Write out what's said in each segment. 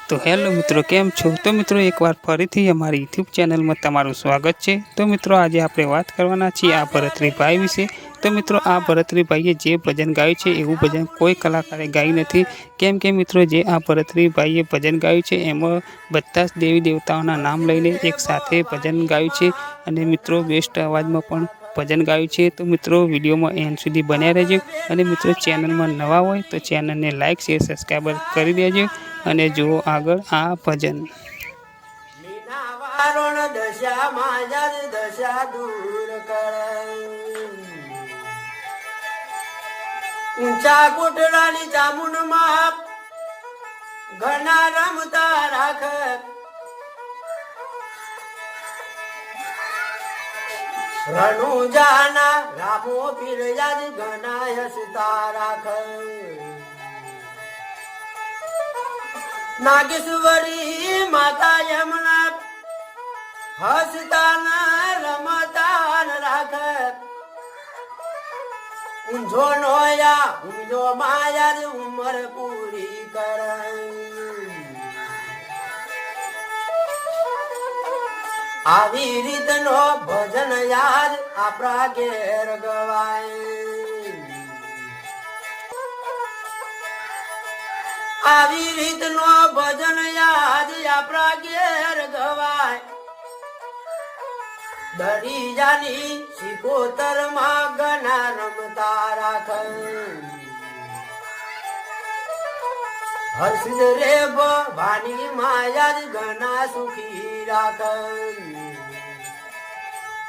तो हेलो मित्रों केम छो। तो मित्रों एक बार फरीथी अमारी यूट्यूब चैनल में तमारुं स्वागत है। तो मित्रों आज आपणे बात करवाना छीए आ भरतरी भाई विषे। तो मित्रों आ भरतरी भाईए जे भजन गायु छे एवुं भजन कोई कलाकारे गाई नथी। केम के मित्रों जे आ भरतरी भाईए भजन गायु छे एमां बधा ज देवी देवताओना नाम लईने एक साथे भजन गायु छे अने मित्रों बेस्ट अवाज में पण भजन गायु छे। तो मित्रों विडियो में एंड सुधी बन्या रहेजो अने मित्रों चैनल में नवा होय तो चैनल ने लाइक शेर सब्सक्राइब करी देजो अने जुओ आगळ आ भजन। ऊंचा कोटडानी जामुन माप घना रमता राख रणु जाना रामो पीर याद घना हसता राख नागेश्वरी माता यमुना हसता न रमता राख ऊंझो नोया ऊंझो माया उमर पूरी कर आवी रीत नो भजन याद आपरा घेर गवाय आवी रीत नो भजन याद आपरा घेर गवाय दरी जानी सिकोतर मां गना रमता राख हर्ष रे भानी माया घना सुखी राख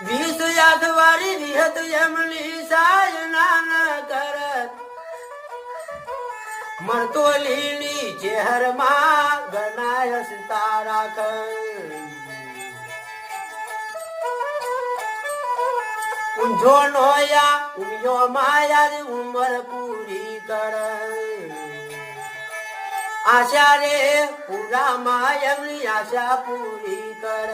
वीस यादवारी रिहत यमली सायना न करत मरतो लीली चेहर मां घना हसता राख ऊंझो नोया ऊंझो माया उमर पूरी कर आशा रे पूरा मायमली आशा पूरी कर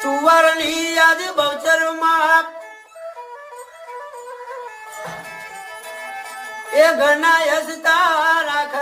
चुवरनी याद बवचर माप ए घना हसता राख